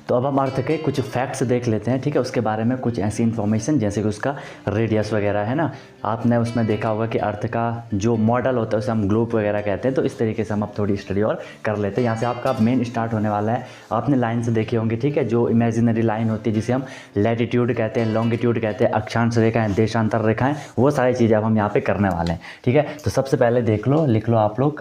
तो अब हम अर्थ के कुछ फैक्ट्स देख लेते हैं, ठीक है। उसके बारे में कुछ ऐसी इन्फॉर्मेशन जैसे कि उसका रेडियस वगैरह है ना, आपने उसमें देखा होगा कि अर्थ का जो मॉडल होता है उसे हम ग्लोब वगैरह कहते हैं। तो इस तरीके से हम अब थोड़ी स्टडी और कर लेते हैं। यहाँ से आपका मेन स्टार्ट होने वाला है, आपने लाइन से देखी होंगी, ठीक है, जो इमेजिनरी लाइन होती है जिसे हम लैटिट्यूड कहते हैं, लॉन्गिट्यूड कहते हैं, अक्षांश रेखाएँ, देशांतर रेखाएँ, वो सारी चीज़ें अब हम यहाँ पर करने वाले हैं, ठीक है। तो सबसे पहले देख लो, लिख लो आप लोग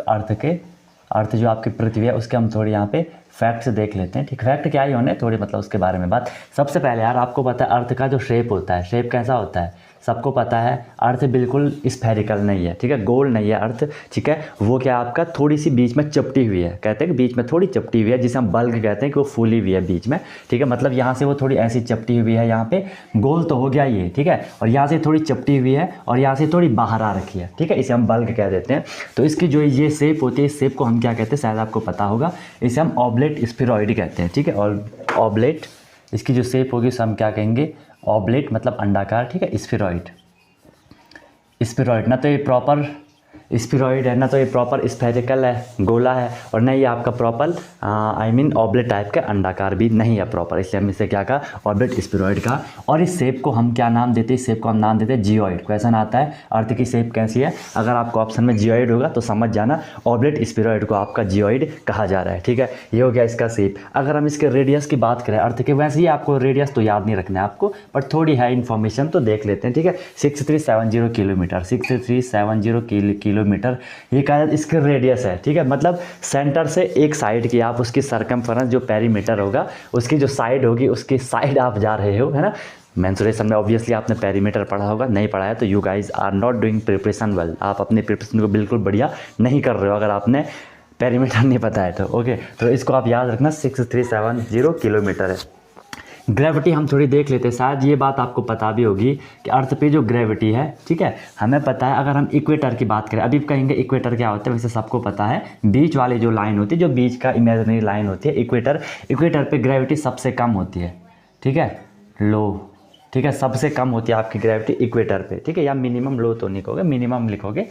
अर्थ जो आपकी पृथ्वी है उसके हम थोड़ी यहाँ पे फैक्ट्स देख लेते हैं, ठीक। फैक्ट क्या ही होने, थोड़ी मतलब उसके बारे में बात। सबसे पहले यार आपको पता है अर्थ का जो शेप होता है, शेप कैसा होता है सबको पता है। अर्थ बिल्कुल स्फेरिकल नहीं है, ठीक है, गोल नहीं है अर्थ, ठीक है। वो क्या आपका थोड़ी सी बीच में चपटी हुई है, कहते हैं कि बीच में थोड़ी चपटी हुई है, जिसे हम बल्ग कहते हैं कि वो फूली हुई है बीच में, ठीक है। मतलब यहाँ से वो थोड़ी ऐसी चपटी हुई है, यहाँ पे गोल तो हो गया ये, ठीक है, और यहाँ से थोड़ी चपटी हुई है और यहाँ से थोड़ी बाहर आ रखी है, ठीक है, इसे हम बल्ग कह देते हैं। तो इसकी जो ये शेप होती है, इस शेप को हम क्या कहते हैं शायद आपको पता होगा, इसे हम ऑब्लेट स्फेरॉइड कहते हैं, ठीक है। और ऑब्लेट, इसकी जो शेप होगी उसे हम क्या कहेंगे, ऑब्लेट मतलब अंडाकार, ठीक है, स्फेरॉइड ना तो ये प्रॉपर स्फेरॉइड है, ना तो ये प्रॉपर स्फेरिकल है, गोला है, और नहीं ये आपका प्रॉपर ऑब्लेट टाइप का अंडाकार भी नहीं है प्रॉपर, इसलिए हम इसे क्या कहा, ऑब्लेट स्फेरॉइड का। और इस शेप को हम क्या नाम देते हैं, इस शेप को हम नाम देते हैं जियोइड। क्वेश्चन आता है अर्थ की शेप कैसी है, अगर आपको ऑप्शन में जियोइड होगा तो समझ जाना ऑब्लेट स्फेरॉइड को आपका जियोइड कहा जा रहा है, ठीक है। ये हो गया इसका शेप। अगर हम इसके रेडियस की बात करें अर्थ के, वैसे ही आपको रेडियस तो याद नहीं रखना है आपको, बट थोड़ी है इन्फॉर्मेशन तो देख लेते हैं, ठीक है। 6370 किलोमीटर, 6370 किलोमीटर ये क्या है, इसके रेडियस है, ठीक है। मतलब सेंटर से एक साइड की आप उसकी सरकमफेरेंस जो पेरीमीटर होगा, उसकी जो साइड होगी, उसकी साइड आप जा रहे हो, है ना। मेंसुरेशन में ऑब्वियसली आपने पेरीमीटर पढ़ा होगा, नहीं पढ़ा है तो you guys are not doing preparation well, आप अपने प्रिपरेशन को बिल्कुल बढ़िया नहीं कर रहे हो अगर आपने पेरीमीटर नहीं पता है तो, ओके। तो इसको आप याद रखना, 6370 किलोमीटर है। ग्रेविटी हम थोड़ी देख लेते हैं, शायद ये बात आपको पता भी होगी कि अर्थ पे जो ग्रेविटी है, ठीक है, हमें पता है। अगर हम इक्वेटर की बात करें, अभी कहेंगे इक्वेटर क्या होता है, वैसे सबको पता है, बीच वाली जो लाइन होती है, जो बीच का इमेजिनरी लाइन होती है इक्वेटर पे ग्रेविटी सबसे कम होती है, ठीक है, लो, ठीक है, सबसे कम होती है आपकी ग्रेविटी इक्वेटर पे, ठीक है, या मिनिमम, लो तो नहीं कहोगे, मिनिमम लिखोगे,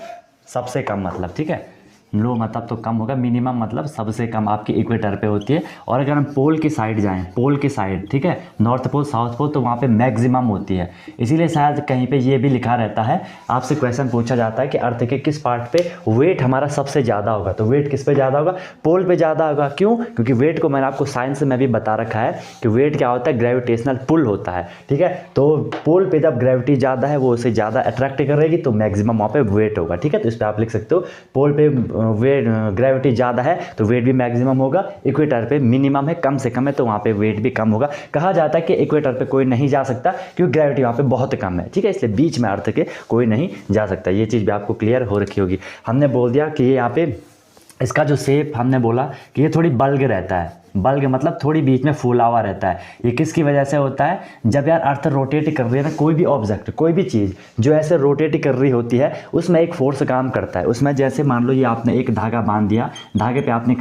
सबसे कम मतलब, ठीक है, लो मतलब तो कम होगा, मिनिमम मतलब सबसे कम आपकी इक्वेटर पे होती है। और अगर हम पोल की साइड जाएं, पोल की साइड, ठीक है, नॉर्थ पोल साउथ पोल, तो वहाँ पे मैक्सिमम होती है। इसीलिए शायद कहीं पे ये भी लिखा रहता है, आपसे क्वेश्चन पूछा जाता है कि अर्थ के किस पार्ट पे वेट हमारा सबसे ज़्यादा होगा, तो वेट किस पे ज़्यादा होगा, पोल पे ज़्यादा होगा। क्यों? क्योंकि वेट को मैंने आपको साइंस में भी बता रखा है कि वेट क्या होता है, ग्रेविटेशनल पुल होता है, ठीक है। तो पोल पे जब ग्रेविटी ज़्यादा है, वो उसे ज़्यादा अट्रैक्ट करेगी, तो मैक्सिमम वहाँ पे वेट होगा, ठीक है। तो इस पर आप लिख सकते हो, पोल पे वेट ग्रेविटी ज़्यादा है तो वेट भी मैक्सिमम होगा, इक्वेटर पे मिनिमम है, कम से कम है, तो वहाँ पे वेट भी कम होगा। कहा जाता है कि इक्वेटर पे कोई नहीं जा सकता क्योंकि ग्रेविटी वहाँ पे बहुत कम है, ठीक है, इसलिए बीच में अर्थ के कोई नहीं जा सकता। ये चीज़ भी आपको क्लियर हो रखी होगी। हमने बोल दिया कि ये यहाँ पे इसका जो शेप, हमने बोला कि ये थोड़ी बल्ग रहता है, बल्ग मतलब थोड़ी बीच में फूला हुआ रहता है। ये किसकी वजह से होता है, जब यार अर्थ रोटेट कर रही है ना, कोई भी ऑब्जेक्ट, कोई भी चीज़ जो ऐसे रोटेट कर रही होती है, उसमें एक फोर्स काम करता है। उसमें जैसे मान लो ये आपने एक धागा बांध दिया, धागे पे आपने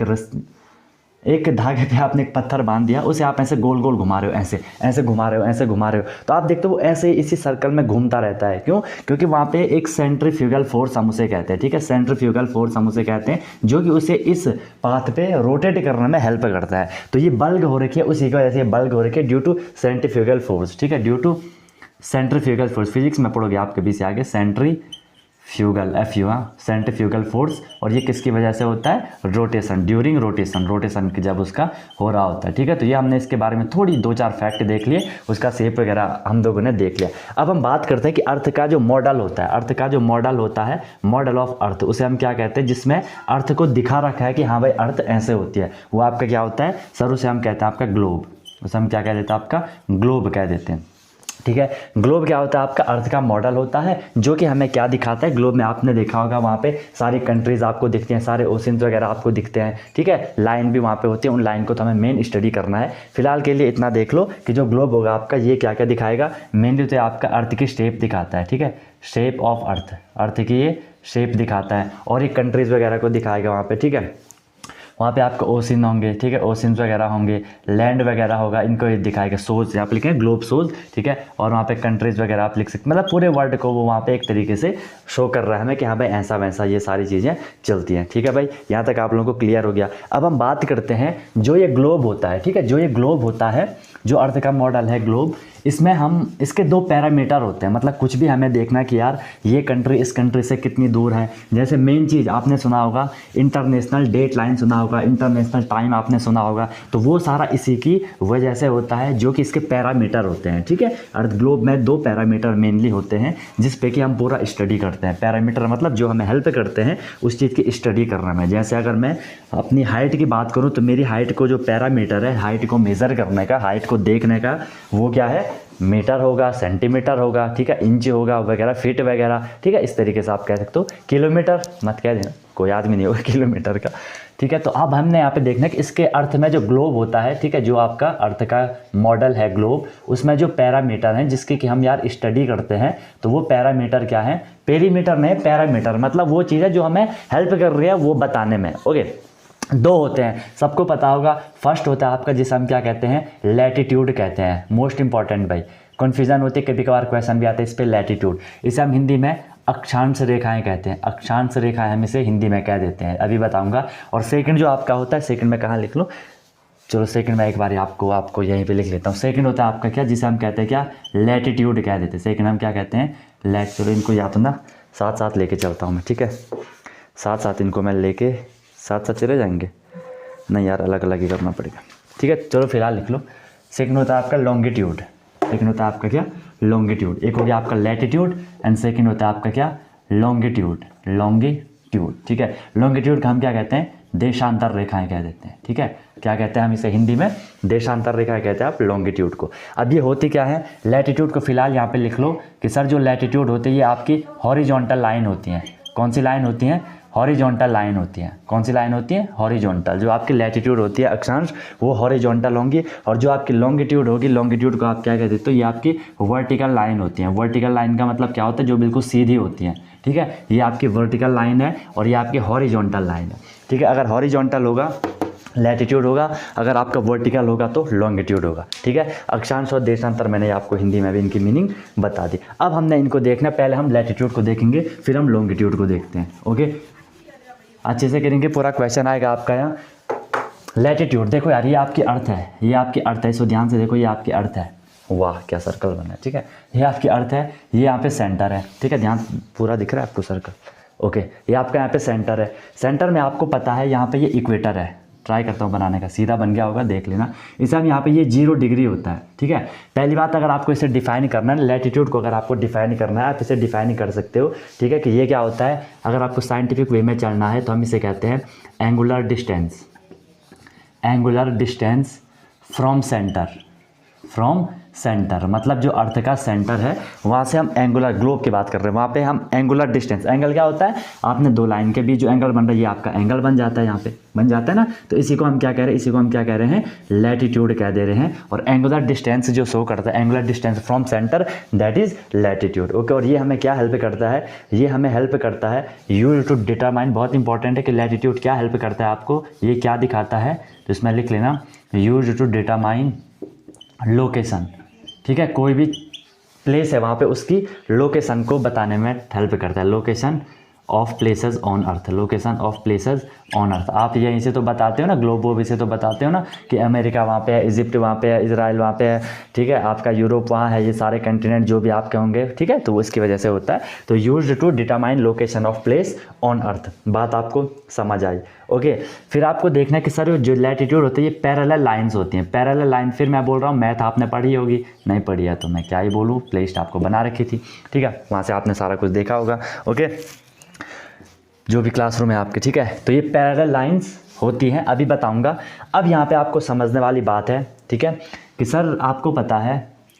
एक धागे पे आपने एक पत्थर बांध दिया, उसे आप ऐसे गोल गोल घुमा रहे हो, ऐसे घुमा रहे हो, ऐसे घुमा रहे हो, तो आप देखते हो वो ऐसे इसी सर्कल में घूमता रहता है। क्यों? क्योंकि वहाँ पे एक सेंट्रीफ्यूगल फोर्स हम उसे कहते हैं, ठीक है, सेंट्रीफ्यूगल फोर्स हम उसे कहते हैं, जो कि उसे इस पाथ पे रोटेट करने में हेल्प करता है। तो ये बल्ग हो रखी है, उसी की वजह से ये बल्ग हो रखी है, ड्यू टू सेंट्रीफ्यूगल फोर्स, ठीक है, due to centrifugal force. Physics में पढ़ोगे आप कभी से आगे, सेंट्रीफ्यूगल फोर्स। और ये किसकी वजह से होता है, रोटेशन, ड्यूरिंग रोटेशन की जब उसका हो रहा होता है, ठीक है। तो ये हमने इसके बारे में थोड़ी 2-4 फैक्ट देख लिए, उसका शेप वगैरह हम लोगों ने देख लिया। अब हम बात करते हैं कि अर्थ का जो मॉडल होता है, मॉडल ऑफ अर्थ, उसे हम क्या कहते हैं, जिसमें अर्थ को दिखा रखा है कि हाँ भाई अर्थ ऐसे होती है, वो आपका क्या होता है सर, उसे हम कहते हैं आपका ग्लोब, उसे हम क्या कह देते हैं, आपका ग्लोब कह देते हैं, ठीक है। ग्लोब क्या होता है, आपका अर्थ का मॉडल होता है, जो कि हमें क्या दिखाता है, ग्लोब में आपने देखा होगा वहाँ पे सारी कंट्रीज़ आपको दिखती हैं, सारे ओशंस वगैरह आपको दिखते हैं, ठीक है, लाइन भी वहाँ पे होती है, उन लाइन को तो हमें मेन स्टडी करना है। फिलहाल के लिए इतना देख लो कि जो ग्लोब होगा आपका, ये क्या क्या दिखाएगा, मेनली तो आपका अर्थ की शेप दिखाता है, ठीक है, शेप ऑफ अर्थ की ये शेप दिखाता है, और ये कंट्रीज़ वगैरह को दिखाएगा वहाँ पर, ठीक है। वहाँ पे आपको ओशन होंगे, ठीक है, ओशंस वगैरह होंगे, लैंड वगैरह होगा, इनको ये दिखाएगा। सोज यहाँ पे लिखे ग्लोब सोज, ठीक है, और वहाँ पे कंट्रीज़ वगैरह आप लिख सकते, मतलब पूरे वर्ल्ड को वो वहाँ पे एक तरीके से शो कर रहा है हमें कि हाँ भाई ऐसा वैसा ये सारी चीज़ें चलती हैं, ठीक है भाई। यहाँ तक आप लोगों को क्लियर हो गया। अब हम बात करते हैं जो ये ग्लोब होता है, ठीक है, जो ये ग्लोब होता है, जो अर्थ का मॉडल है ग्लोब, इसमें हम इसके 2 पैरामीटर होते हैं। मतलब कुछ भी हमें देखना कि यार ये कंट्री इस कंट्री से कितनी दूर है। जैसे मेन चीज़ आपने सुना होगा इंटरनेशनल डेट लाइन, सुना होगा इंटरनेशनल टाइम, आपने सुना होगा, तो वो सारा इसी की वजह से होता है, जो कि इसके पैरामीटर होते हैं, ठीक है। अर्थ ग्लोब में 2 पैरामीटर मेनली होते हैं जिस पे कि हम पूरा स्टडी करते हैं। पैरामीटर मतलब जो हमें हेल्प करते हैं उस चीज़ की स्टडी करने में। जैसे अगर मैं अपनी हाइट की बात करूँ तो मेरी हाइट को जो पैरामीटर है हाइट को मेज़र करने का, हाइट को देखने का, वो क्या है, मीटर होगा, सेंटीमीटर होगा, ठीक है, इंच होगा वगैरह, फीट वगैरह, ठीक है। इस तरीके से आप कह सकते हो। किलोमीटर मत कह देना, कोई आदमी नहीं होगा किलोमीटर का, ठीक है। तो अब हमने यहाँ पे देखना है कि इसके अर्थ में जो ग्लोब होता है, ठीक है, जो आपका अर्थ का मॉडल है ग्लोब, उसमें जो पैरामीटर हैं जिसकी कि हम यार स्टडी करते हैं, तो वो पैरामीटर क्या है, पेरीमीटर नहीं, पैरामीटर मतलब वो चीज़ है जो हमें हेल्प कर रही है वो बताने में। ओके, 2 होते हैं, सबको पता होगा। फर्स्ट होता है आपका जिसे हम क्या कहते हैं, लैटिट्यूड कहते हैं। मोस्ट इंपॉर्टेंट भाई, कन्फ्यूजन होती है, कभी कभार क्वेश्चन भी आता है इस पर, लैटिट्यूड। इसे हम हिंदी में अक्षांश रेखाएं कहते हैं। अक्षांश रेखाएं हम इसे हिंदी में कह देते हैं, अभी बताऊंगा। और सेकंड जो आपका होता है, सेकंड में कहाँ लिख लो, चलो सेकंड में एक बार आपको यहीं पे लिख लेता हूँ। सेकंड होता है आपका क्या, जिसे हम कहते हैं क्या, लैटिट्यूड कह देते हैं। सेकंड हम क्या कहते हैं, चलो इनको या तो ना साथ साथ लेके चलता हूँ मैं, ठीक है, साथ साथ इनको मैं लेके साथ साथ चले जाएंगे, नहीं यार अलग अलग ही करना पड़ेगा, ठीक है। चलो फिलहाल लिख लो। सेकंड होता है आपका लॉन्गिट्यूड, सेकंड होता है आपका क्या, लॉन्गिट्यूड। एक हो गया आपका लैटिट्यूड एंड सेकंड होता है आपका क्या, लॉन्गिट्यूड, लॉन्गिट्यूड, ठीक है। लॉन्गिट्यूड का हम क्या कहते हैं, देशांतर रेखाएं कह देते हैं, ठीक है। क्या कहते हैं हम इसे हिंदी में, देशांतर रेखाएं कहते हैं आप लॉन्गिट्यूड को। अब ये होती क्या है, लैटिट्यूड को फिलहाल यहाँ पे लिख लो कि सर जो लैटिट्यूड होती है ये आपकी हॉरिजॉन्टल लाइन होती हैं। कौन सी लाइन होती हैं, हॉरिजॉन्टल लाइन होती है। कौन सी लाइन होती है, हॉरिजॉन्टल। जो आपकी लैटिट्यूड होती है अक्षांश, वो हॉरिजॉन्टल होंगी, और जो आपकी लॉन्गिट्यूड होगी, लॉन्गिट्यूड को आप क्या कहते हैं, तो ये आपकी वर्टिकल लाइन होती है। वर्टिकल लाइन का मतलब क्या होता है, जो बिल्कुल सीधी होती है, ठीक है। ये आपकी वर्टिकल लाइन है और ये आपकी हॉरिजॉन्टल लाइन है, ठीक है। अगर हॉरिजॉन्टल होगा लैटिट्यूड होगा, अगर आपका वर्टिकल होगा तो लॉन्गिट्यूड होगा, ठीक है। अक्षांश और देशांतर मैंने आपको हिंदी में भी इनकी मीनिंग बता दी। अब हमने इनको देखना, पहले हम लैटिट्यूड को देखेंगे फिर हम लॉन्गिट्यूड को देखते हैं। ओके, अच्छे से करेंगे, पूरा क्वेश्चन आएगा आपका यहाँ। लैटिट्यूड देखो यार, ये आपकी अर्थ है, ये आपकी अर्थ है, इसको ध्यान से देखो, ये आपकी अर्थ है। वाह क्या सर्कल बना है, ठीक है। ये आपकी अर्थ है, ये यहाँ पे सेंटर है, ठीक है। ध्यान, पूरा दिख रहा है आपको सर्कल, ओके। ये आपका यहाँ पे सेंटर है, सेंटर में आपको पता है यहाँ पे ये इक्वेटर है। ट्राई करता हूँ बनाने का, सीधा बन गया होगा, देख लेना। इसे हम यहाँ पे ये 0 डिग्री होता है, ठीक है। पहली बात, अगर आपको इसे डिफाइन करना है, लैटिट्यूड को अगर आपको डिफाइन करना है, आप इसे डिफाइन कर सकते हो, ठीक है, कि ये क्या होता है। अगर आपको साइंटिफिक वे में चलना है तो हम इसे कहते हैं angular distance, angular distance from centre, from centre मतलब जो अर्थ का सेंटर है वहाँ से हम एंगुलर, ग्लोब की बात कर रहे हैं, वहाँ पे हम एंगुलर डिस्टेंस, एंगल क्या होता है, आपने 2 लाइन के बीच जो एंगल बन रहा है ये आपका एंगल बन जाता है, यहाँ पे बन जाता है ना। तो इसी को हम क्या कह रहे हैं, इसी को हम क्या कह रहे हैं, लैटिट्यूड कह दे रहे हैं। और एंगुलर डिस्टेंस जो शो करता है, angular distance from centre, that is latitude, okay. और ये हमें क्या हेल्प करता है, ये हमें हेल्प करता है यूज टू डिटरमाइन, बहुत इंपॉर्टेंट है कि लैटिट्यूड क्या हेल्प करता है आपको, ये क्या दिखाता है, तो इसमें लिख लेना, यूज टू डिटरमाइन लोकेशन, ठीक है। कोई भी प्लेस है वहाँ पे उसकी लोकेशन को बताने में हेल्प करता है, location of places on earth, location of places on earth. आप यहीं से तो बताते हो ना, ग्लोब वोब से तो बताते हो ना कि अमेरिका वहाँ पे है, इजिप्ट वहाँ पे है, इजराइल वहाँ पे है, ठीक है, आपका यूरोप वहाँ है, ये सारे कंटिनेंट जो भी आपके होंगे, ठीक है, तो इसकी वजह से होता है। तो used to determine location of place on earth, बात आपको समझ आई, ओके। फिर आपको देखना है कि सर जो लैटिट्यूड होती है ये पैरेलल लाइन्स होती हैं, पैरेलल लाइन, फिर मैं बोल रहा हूँ मैथ आपने पढ़ी होगी, नहीं पढ़ी है तो मैं क्या ही बोलूँ, प्लेलिस्ट आपको बना रखी थी, ठीक है, वहाँ से आपने सारा कुछ देखा होगा, ओके, जो भी क्लासरूम है आपके, ठीक है। तो ये पैरेलल लाइंस होती हैं, अभी बताऊंगा। अब यहाँ पे आपको समझने वाली बात है, ठीक है, कि सर आपको पता है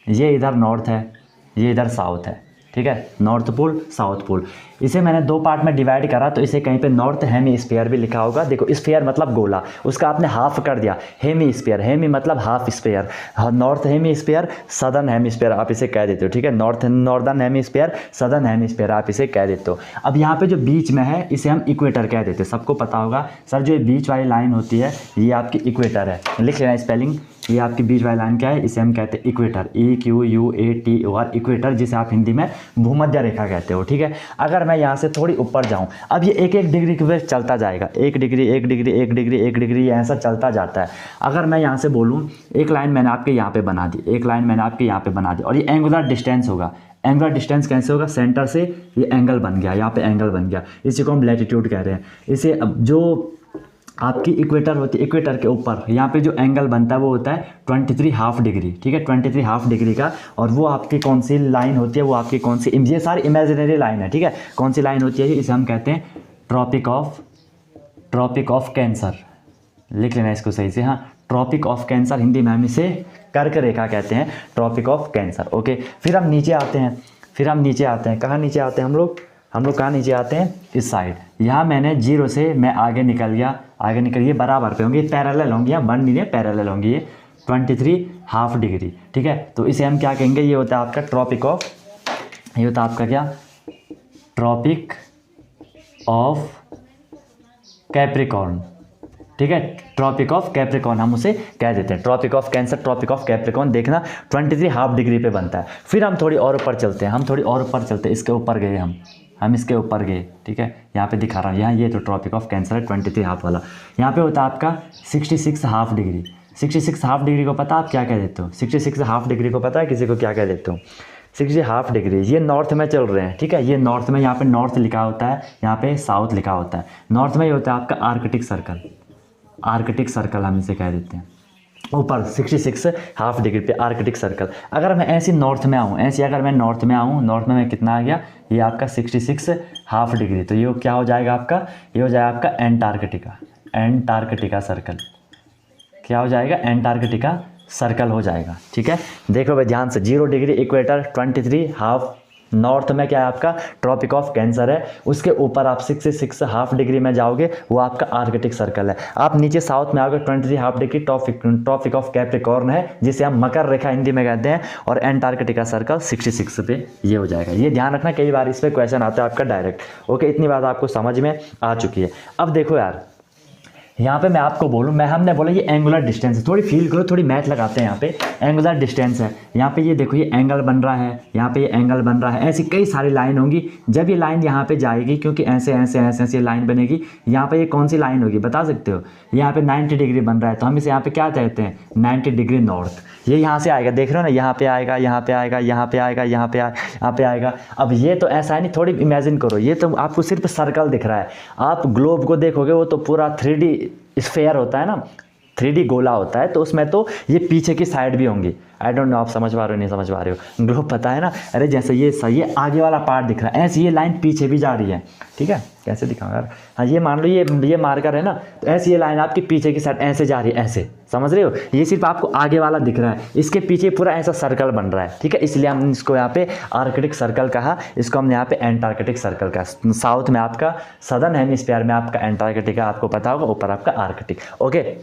ये इधर नॉर्थ है, ये इधर साउथ है, ठीक है, नॉर्थ पोल साउथ पोल। इसे मैंने 2 पार्ट में डिवाइड करा, तो इसे कहीं पे नॉर्थ हेमी स्फीयर भी लिखा होगा। देखो स्फीयर मतलब गोला, उसका आपने हाफ कर दिया, हेमी स्फीयर, हेमी मतलब half sphere, north hemisphere, southern hemisphere आप इसे कह देते हो, ठीक है। Northern hemisphere, southern hemisphere आप इसे कह देते हो। अब यहाँ पे जो बीच में है इसे हम इक्वेटर कह देते हैं। सबको पता होगा सर जो ये बीच वाली लाइन होती है ये आपकी इक्वेटर है, लिख लेना स्पेलिंग। ये आपकी बीच वाली लाइन क्या है, इसे हम कहते हैं इक्वेटर, EQUATOR, इक्वेटर, जिसे आप हिंदी में भूमध्य रेखा कहते हो, ठीक है। अगर मैं यहाँ से थोड़ी ऊपर जाऊँ, अब ये 1-1 डिग्री के वजह चलता जाएगा, 1 डिग्री 1 डिग्री 1 डिग्री 1 डिग्री, ये ऐसा चलता जाता है। अगर मैं यहाँ से बोलूँ, एक लाइन मैंने आपके यहाँ पे बना दी, एक लाइन मैंने आपके यहाँ पे बना दी, और ये एंगुलर डिस्टेंस होगा। एंगुलर डिस्टेंस कैसे होगा, सेंटर से ये एंगल बन गया, यहाँ पे एंगल बन गया, इसी को हम लैटिट्यूड कह रहे हैं। इसे अब जो आपकी इक्वेटर होती है, इक्वेटर के ऊपर यहाँ पे जो एंगल बनता है वो होता है 23 हाफ डिग्री, ठीक है, 23 हाफ डिग्री का। और वो आपकी कौन सी लाइन होती है, वो आपकी कौन सी, ये सारी इमेजिनरी लाइन है, ठीक है। कौन सी लाइन होती है, इसे हम कहते हैं ट्रॉपिक ऑफ कैंसर, लिख लेना इसको सही से, हाँ, ट्रॉपिक ऑफ कैंसर, हिंदी में हम इसे कर्क रेखा कहते हैं, ट्रॉपिक ऑफ कैंसर। ओके, फिर हम नीचे आते हैं, कहाँ नीचे आते हैं हम लोग कहाँ नीचे आते हैं, इस साइड। यहाँ मैंने 0 से मैं आगे निकल गया, ये बराबर पे होंगे, पैरेलल होंगे, यहाँ बन नहीं रहे, पैरेलल होंगे ये 23 हाफ डिग्री, ठीक है। तो इसे हम क्या कहेंगे, ये होता है आपका ट्रॉपिक ऑफ कैप्रिकॉर्न, ठीक है, ट्रॉपिक ऑफ कैप्रिकॉर्न हम उसे कह देते हैं। Tropic of cancer, tropic of Capricorn, देखना 23 हाफ डिग्री पे बनता है। फिर हम थोड़ी और ऊपर चलते हैं, इसके ऊपर गए हम इसके ऊपर गए, ठीक है, यहाँ पे दिखा रहा हूँ, यहाँ ये तो ट्रॉपिक ऑफ कैंसर है 23 हाफ वाला। यहाँ पे होता है आपका 66 हाफ डिग्री। 66 हाफ डिग्री को पता आप क्या कह देते हो, 66 हाफ डिग्री को पता है किसी को क्या कह देते हो, 60 हाफ डिग्री, ये नॉर्थ में चल रहे हैं, ठीक है, ये नॉर्थ में, यहाँ पे नॉर्थ लिखा होता है, यहाँ पे साउथ लिखा होता है। नॉर्थ में ये होता है आपका आर्कटिक सर्कल हम इसे कह देते हैं, ऊपर 66 हाफ डिग्री पे आर्कटिक सर्कल। अगर मैं ऐसे नॉर्थ में आऊँ, नॉर्थ में मैं कितना आ गया, ये आपका 66 हाफ डिग्री, तो ये क्या हो जाएगा आपका, ये हो जाएगा आपका एंटार्कटिका सर्कल। क्या हो जाएगा, एंटार्कटिका सर्कल हो जाएगा, ठीक है। देखो भाई ध्यान से, 0 डिग्री इक्वेटर, 23 हाफ, नॉर्थ में क्या है आपका ट्रॉपिक ऑफ कैंसर है, उसके ऊपर आप 66 हाफ डिग्री में जाओगे, वो आपका आर्कटिक सर्कल है। आप नीचे साउथ में आओगे, 23 half degree tropic of Capricorn है, जिसे हम मकर रेखा हिंदी में कहते हैं, और एंटार्कटिका सर्कल 66 पे ये हो जाएगा। ये ध्यान रखना, कई बार इस पर क्वेश्चन आता है आपका डायरेक्ट। ओके, इतनी बात आपको समझ में आ चुकी है। अब देखो यार, यहाँ पे मैं आपको बोलूँ, हमने बोला ये एंगुलर डिस्टेंस है, थोड़ी फील करो, थोड़ी मैथ लगाते हैं। यहाँ पे एंगुलर डिस्टेंस है, यहाँ पे ये देखो ये एंगल बन रहा है, यहाँ पे ये एंगल बन रहा है, ऐसी कई सारी लाइन होंगी। जब ये लाइन यहाँ पे जाएगी, क्योंकि ऐसे ऐसे ऐसे ऐसे लाइन बनेगी, यहाँ पे ये कौन सी लाइन होगी बता सकते हो, यहाँ पे 90 डिग्री बन रहा है, तो हम इसे यहाँ पे क्या कहते हैं, 90 डिग्री नॉर्थ। ये यहाँ से आएगा, देख रहे हो ना, यहाँ पे आएगा, यहाँ पे आएगा, यहाँ पे आएगा, यहाँ पे आएगा। अब ये तो ऐसा है नहीं, थोड़ी इमेजिन करो, ये तो आपको सिर्फ सर्कल दिख रहा है। आप ग्लोब को देखोगे, वो तो पूरा 3D स्फेयर होता है ना, 3D गोला होता है, तो उसमें तो ये पीछे की साइड भी होंगी। आई डोंट नो आप समझ पा रहे हो नहीं समझ पा रहे हो, ग्लोब पता है ना, अरे जैसे ये सही है, आगे वाला पार्ट दिख रहा है, ऐसे ये लाइन पीछे भी जा रही है, ठीक है, कैसे दिखाऊं यार, हाँ ये मान लो ये मार्कर है ना, तो ऐसी ये लाइन आपकी पीछे की साइड ऐसे जा रही है, ऐसे समझ रहे हो, ये सिर्फ आपको आगे वाला दिख रहा है, इसके पीछे पूरा ऐसा सर्कल बन रहा है, ठीक है, इसलिए हमने इसको यहाँ पे आर्कटिक सर्कल कहा, इसको हमने यहाँ पे एंटार्कटिक सर्कल कहा। साउथ में आपका, सदर्न हेमिस्फीयर में आपका एंटार्कटिका, आपको पता होगा, ऊपर आपका आर्कटिक। ओके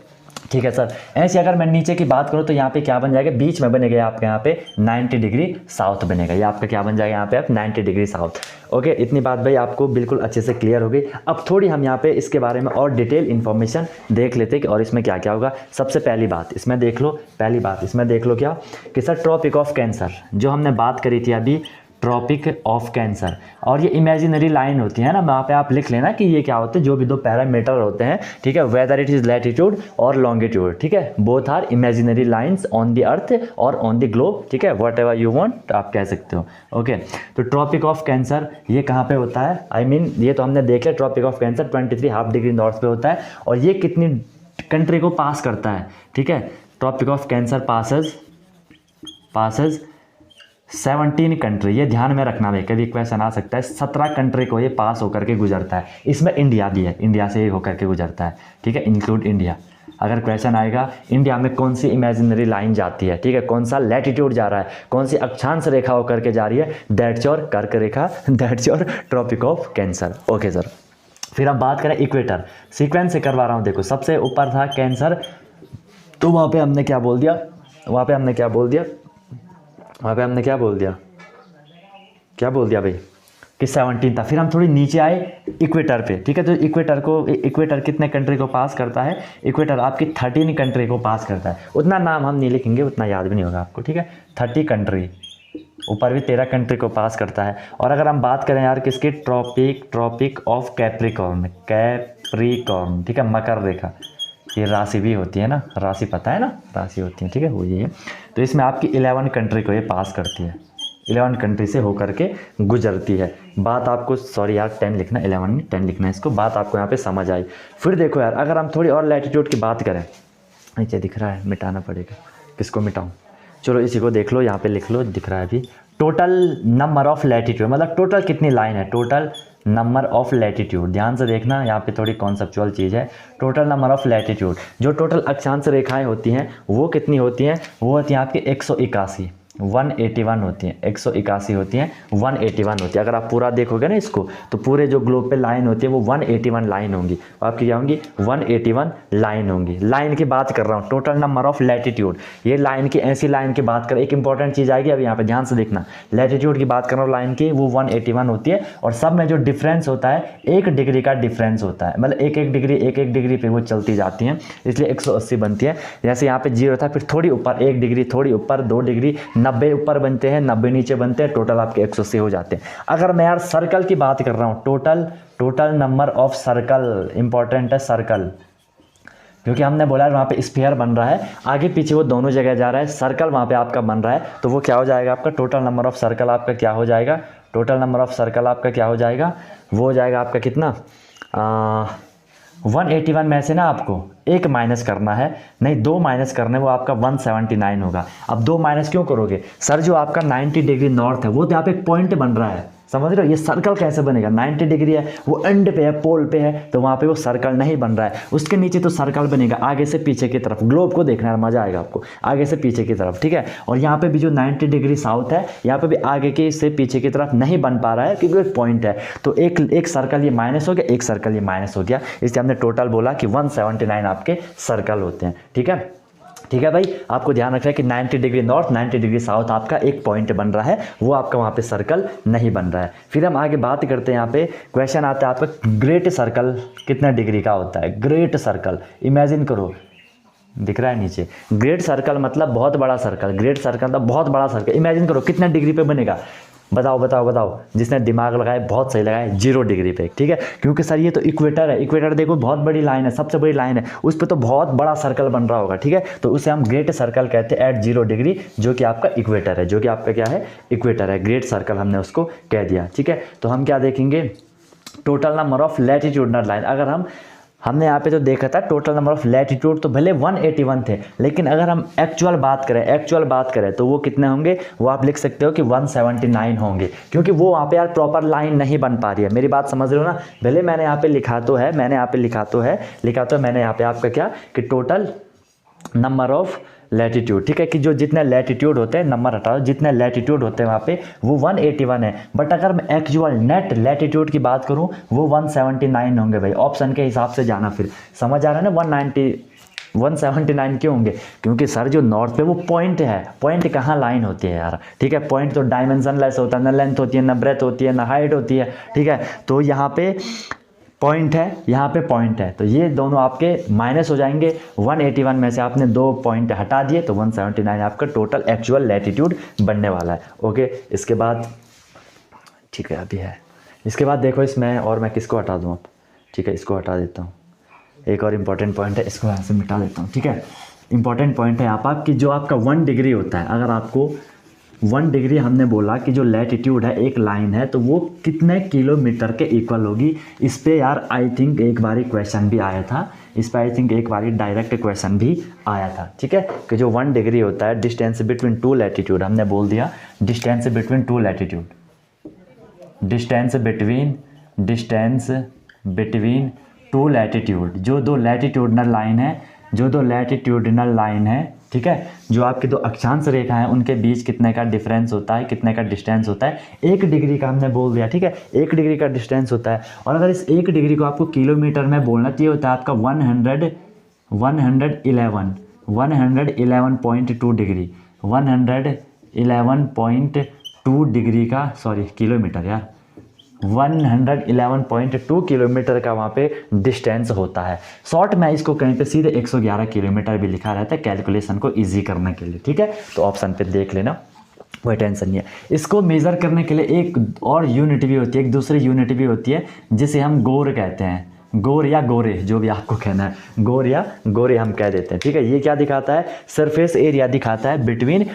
ठीक है सर। ऐसे अगर मैं नीचे की बात करूँ तो यहाँ पे क्या बन जाएगा, बीच में बनेगा आपके यहाँ पे 90 डिग्री साउथ बनेगा, ये आपका क्या बन जाएगा यहाँ पे आप 90 डिग्री साउथ। ओके, इतनी बात भाई आपको बिल्कुल अच्छे से क्लियर हो गई। अब थोड़ी हम यहाँ पे इसके बारे में और डिटेल इन्फॉर्मेशन देख लेते हैं कि और इसमें क्या क्या होगा। सबसे पहली बात इसमें देख लो, क्या कि सर ट्रॉपिक ऑफ कैंसर जो हमने बात करी थी अभी, ट्रॉपिक ऑफ कैंसर, और ये इमेजिनरी लाइन होती है ना, वहाँ पे आप लिख लेना कि ये क्या होते हैं, जो भी दो पैरामीटर होते हैं, ठीक है, वेदर इट इज़ लैटिट्यूड और लॉन्गिट्यूड, ठीक है, both are imaginary lines on the earth और ऑन द ग्लोब, ठीक है, वट एवर यू वांट आप कह सकते हो। ओके, तो ट्रॉपिक ऑफ कैंसर ये कहाँ पे होता है, आई मीन ये तो हमने देख लिया, tropic of cancer 23 half degree north पे होता है, और ये कितनी कंट्री को पास करता है, ठीक है, tropic of cancer passes 17 country, ये ध्यान में रखना है, कभी क्वेश्चन आ सकता है, 17 कंट्री को ये पास होकर के गुजरता है, इसमें इंडिया भी है, इंडिया से ये होकर के गुजरता है, ठीक है, इंक्लूड इंडिया। अगर क्वेश्चन आएगा इंडिया में कौन सी इमेजिनरी लाइन जाती है, ठीक है, कौन सा लैटिट्यूड जा रहा है, कौन सी अक्षांश रेखा होकर के जा रही है, दैट्स योर कर्क रेखा, that's your tropic of cancer. Okay sir, फिर हम बात करें इक्वेटर, सीक्वेंस से करवा रहा हूँ। देखो सबसे ऊपर था कैंसर, तो वहाँ पे हमने क्या बोल दिया, वहाँ पे हमने क्या बोल दिया भाई कि 17 था। फिर हम थोड़ी नीचे आए इक्वेटर पे, ठीक है, तो इक्वेटर कितने कंट्री को पास करता है, इक्वेटर आपकी 13 कंट्री को पास करता है। उतना नाम हम नहीं लिखेंगे, उतना याद भी नहीं होगा आपको, ठीक है, 30 कंट्री, ऊपर भी 13 कंट्री को पास करता है। और अगर हम बात करें यार किसकी, ट्रॉपिक ऑफ कैप्रिकॉर्न, ठीक है, मकर रेखा, ये राशि भी होती है ना, राशि पता है ना, राशि होती है, ठीक है, वो ये है। तो इसमें आपकी 11 कंट्री को ये पास करती है, 11 कंट्री से होकर के गुजरती है। बात आपको, सॉरी यार 10 लिखना, 11 नहीं 10 लिखना है इसको, बात आपको यहाँ पे समझ आई। फिर देखो यार, अगर हम थोड़ी और लैटिट्यूड की बात करें, नीचे दिख रहा है, मिटाना पड़ेगा, किसको मिटाऊँ, चलो इसी को देख लो, यहाँ पे लिख लो, दिख रहा है अभी, टोटल नंबर ऑफ लैटिट्यूड, मतलब टोटल कितनी लाइन है, टोटल नंबर ऑफ लैटिट्यूड, ध्यान से देखना, यहाँ पे थोड़ी कॉन्सेप्चुअल चीज़ है। टोटल नंबर ऑफ लैटिट्यूड, जो टोटल अक्षांश रेखाएं होती हैं वो कितनी होती हैं, वो होती हैं आपकी 181 होती हैं, 181 होती हैं, 181 होती है। अगर आप पूरा देखोगे ना इसको, तो पूरे जो ग्लोब पे लाइन होती है वो 181 लाइन होंगी, आपकी क्या होंगी, 181 लाइन होंगी। लाइन की बात कर रहा हूँ, टोटल नंबर ऑफ लैटिट्यूड, ये लाइन की, ऐसी लाइन की बात करें, एक इंपॉर्टेंट चीज़ आएगी अब यहाँ पे ध्यान से देखना, लैटिट्यूड की बात कर रहा हूँ लाइन की, वो 181 होती है, और सब में जो डिफरेंस होता है 1 डिग्री का डिफरेंस होता है, मतलब एक एक डिग्री पे वो चलती जाती हैं, इसलिए 180 बनती है। जैसे यहाँ पे 0 था, फिर थोड़ी ऊपर 1 डिग्री, थोड़ी ऊपर 2 डिग्री, 90 ऊपर बनते हैं, 90 नीचे बनते हैं, टोटल आपके 180 हो जाते हैं। अगर मैं यार सर्कल की बात कर रहा हूँ, total number of circle, important है सर्कल, क्योंकि हमने बोला वहाँ पे स्फीयर बन रहा है, आगे पीछे वो दोनों जगह जा रहा है, सर्कल वहाँ पे आपका बन रहा है, तो वो क्या हो जाएगा आपका, टोटल नंबर ऑफ सर्कल आपका क्या हो जाएगा, टोटल नंबर ऑफ सर्कल आपका क्या हो जाएगा, वो हो जाएगा आपका कितना, 181 में से ना आपको एक माइनस करना है, नहीं 2 माइनस करने, वो आपका 179 होगा। अब 2 माइनस क्यों करोगे सर, जो आपका 90 डिग्री नॉर्थ है वो तो यहाँ पे एक पॉइंट बन रहा है, समझ रहे हो, ये सर्कल कैसे बनेगा, 90 डिग्री है, वो एंड पे है, पोल पे है, तो वहाँ पे वो सर्कल नहीं बन रहा है, उसके नीचे तो सर्कल बनेगा आगे से पीछे की तरफ, ग्लोब को देखना है, मजा आएगा आपको, आगे से पीछे की तरफ, ठीक है। और यहाँ पे भी जो 90 डिग्री साउथ है, यहाँ पे भी आगे के से पीछे की तरफ नहीं बन पा रहा है, क्योंकि एक पॉइंट है, तो एक सर्कल ये माइनस हो गया, एक सर्कल ये माइनस हो गया, इसलिए हमने टोटल बोला कि 179 आपके सर्कल होते हैं, ठीक है। ठीक है भाई, आपको ध्यान रखना है कि 90 डिग्री नॉर्थ 90 डिग्री साउथ आपका एक पॉइंट बन रहा है, वो आपका वहाँ पे सर्कल नहीं बन रहा है। फिर हम आगे बात करते हैं, यहाँ पे क्वेश्चन आता है आपका, ग्रेट सर्कल कितने डिग्री का होता है, ग्रेट सर्कल, इमेजिन करो, दिख रहा है नीचे, ग्रेट सर्कल मतलब बहुत बड़ा सर्कल, ग्रेट सर्कल मतलब बहुत बड़ा सर्कल, इमेजिन करो कितने डिग्री पे बनेगा, बताओ, जिसने दिमाग लगाया बहुत सही लगाया, 0 डिग्री पे, ठीक है, क्योंकि सर ये तो इक्वेटर है, इक्वेटर देखो बहुत बड़ी लाइन है, सबसे बड़ी लाइन है, उस पर तो बहुत बड़ा सर्कल बन रहा होगा, ठीक है, तो उसे हम ग्रेट सर्कल कहते हैं एट 0 डिग्री, जो कि आपका इक्वेटर है, जो कि आपका क्या है, इक्वेटर है, ग्रेट सर्कल हमने उसको कह दिया, ठीक है। तो हम क्या देखेंगे, total number of latitudinal line, अगर हमने यहाँ पे जो देखा था टोटल नंबर ऑफ लैटिट्यूड तो भले 181 थे, लेकिन अगर हम एक्चुअल बात करें तो वो कितने होंगे, वो आप लिख सकते हो कि 179 होंगे, क्योंकि वो वहाँ पे यार प्रॉपर लाइन नहीं बन पा रही है, मेरी बात समझ रहे हो ना। भले मैंने यहाँ पे लिखा तो है मैंने यहाँ पे आपका क्या कि टोटल नंबर ऑफ लैटिट्यूड, ठीक है, कि जो जितने लैटिट्यूड होते हैं, नंबर हटाओ, जितने लैटिट्यूड होते हैं वहाँ पे वो 181 है, बट अगर मैं एक्चुअल नेट लैटिट्यूड की बात करूँ वो 179 होंगे भाई, ऑप्शन के हिसाब से जाना, फिर समझ आ रहा है ना। 179 क्यों होंगे, क्योंकि सर जो नॉर्थ पे वो पॉइंट है, पॉइंट कहाँ लाइन होती है यार, ठीक है, पॉइंट तो डायमेंशनलेस होता है, ना लेंथ होती है, ना ब्रेथ होती है, ना हाइट होती है, ठीक है, तो यहाँ पे पॉइंट है, यहाँ पे पॉइंट है, तो ये दोनों आपके माइनस हो जाएंगे, 181 में से आपने 2 पॉइंट हटा दिए, तो 179 आपका टोटल एक्चुअल लैटिट्यूड बनने वाला है। ओके, इसके बाद ठीक है अभी है, इसके बाद देखो इसमें, और मैं किसको हटा दूँ, ठीक है, इसको हटा देता हूँ, एक और इम्पॉर्टेंट पॉइंट है, इसको यहाँ से मिटा देता हूँ, ठीक है। इंपॉर्टेंट पॉइंट है यहाँ पर कि जो आपका 1 डिग्री होता है, अगर आपको 1 डिग्री हमने बोला कि जो लैटिट्यूड है एक लाइन है, तो वो कितने किलोमीटर के इक्वल होगी, इस पे यार आई थिंक एक बारी क्वेश्चन भी आया था, इस पर आई थिंक एक बारी डायरेक्ट क्वेश्चन भी आया था, ठीक है, कि जो 1 डिग्री होता है, डिस्टेंस बिटवीन 2 लैटिट्यूड, हमने बोल दिया distance between 2 latitude, distance between 2 latitude, जो 2 लैटिट्यूडनल लाइन है, जो दो लैटिट्यूडिनल लाइन है, ठीक है, जो आपकी दो अक्षांश रेखा है उनके बीच कितने का डिफरेंस होता है, कितने का डिस्टेंस होता है, 1 डिग्री का हमने बोल दिया, ठीक है, 1 डिग्री का डिस्टेंस होता है। और अगर इस 1 डिग्री को आपको किलोमीटर में बोलना चाहिए होता है आपका 111.2 डिग्री, 111.2 डिग्री का, सॉरी किलोमीटर यार, 111.2 किलोमीटर का वहाँ पे डिस्टेंस होता है। शॉर्ट में इसको कहीं पे सीधे 111 किलोमीटर भी लिखा रहता है कैलकुलेशन को इजी करने के लिए, ठीक है। तो ऑप्शन पे देख लेना, कोई टेंशन नहीं है। इसको मेज़र करने के लिए एक और यूनिट भी होती है, एक दूसरी यूनिट भी होती है जिसे हम गोर कहते हैं, गोर या गोरे, जो भी आपको कहना है, गोर या गोरे हम कह देते हैं, ठीक है। ये क्या दिखाता है, सरफेस एरिया दिखाता है बिटवीन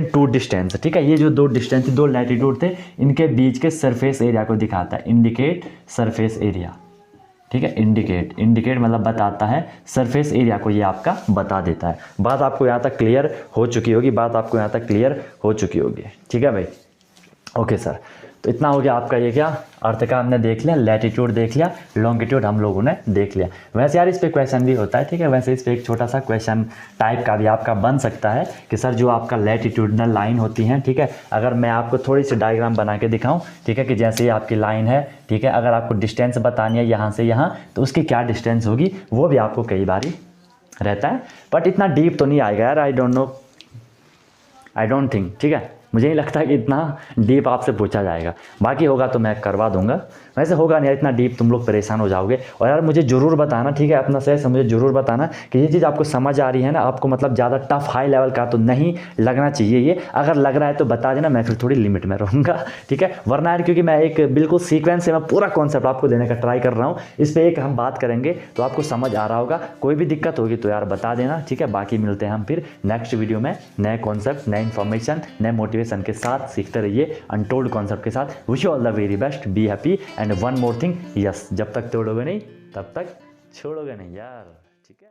टू डिस्टेंस, ठीक है। ये जो दो डिस्टेंस, दो लैटिट्यूड थे, इनके बीच के सरफेस एरिया को दिखाता है, इंडिकेट सरफेस एरिया, ठीक है। इंडिकेट मतलब बताता है, सरफेस एरिया को ये आपका बता देता है। बात आपको यहाँ तक क्लियर हो चुकी होगी, ठीक है भाई। ओके सर, तो इतना हो गया आपका ये क्या अर्थ का हमने देख लिया, लैटिट्यूड देख लिया, लॉन्गिट्यूड हम लोगों ने देख लिया। वैसे यार इस पे क्वेश्चन भी होता है, ठीक है। वैसे इस पे एक छोटा सा क्वेश्चन टाइप का भी आपका बन सकता है कि सर जो आपका लैटिट्यूडनल लाइन होती है, ठीक है, अगर मैं आपको थोड़ी सी डायग्राम बना के दिखाऊं, ठीक है, कि जैसे ये आपकी लाइन है, ठीक है, अगर आपको डिस्टेंस बतानी है यहाँ से यहाँ, तो उसकी क्या डिस्टेंस होगी वो भी आपको कई बार रहता है। बट इतना डीप तो नहीं आएगा यार, आई डोंट थिंक, ठीक है, मुझे नहीं लगता कि इतना डीप आपसे पूछा जाएगा। बाकी होगा तो मैं करवा दूंगा, वैसे होगा नहीं यार इतना डीप, तुम लोग परेशान हो जाओगे। और यार मुझे ज़रूर बताना, ठीक है, अपना सही से मुझे ज़रूर बताना कि ये चीज़ आपको समझ आ रही है ना, आपको मतलब ज़्यादा टफ हाई लेवल का तो नहीं लगना चाहिए ये। अगर लग रहा है तो बता देना, मैं फिर थोड़ी लिमिट में रहूँगा, ठीक है। वरना यार क्योंकि मैं एक बिल्कुल सीक्वेंस से मैं पूरा कॉन्सेप्ट आपको देने का ट्राई कर रहा हूँ, इस पर एक हम बात करेंगे तो आपको समझ आ रहा होगा। कोई भी दिक्कत होगी तो यार बता देना, ठीक है। बाकी मिलते हैं हम फिर नेक्स्ट वीडियो में नए कॉन्सेप्ट, नए इन्फॉर्मेशन, नए मोटिवेशन के साथ। सीखते रहिए अनटोल्ड कॉन्सेप्ट के साथ। Wish you all the very best, be happy and one more thing, yes, जब तक तोड़ोगे नहीं तब तक छोड़ोगे नहीं यार, ठीक है।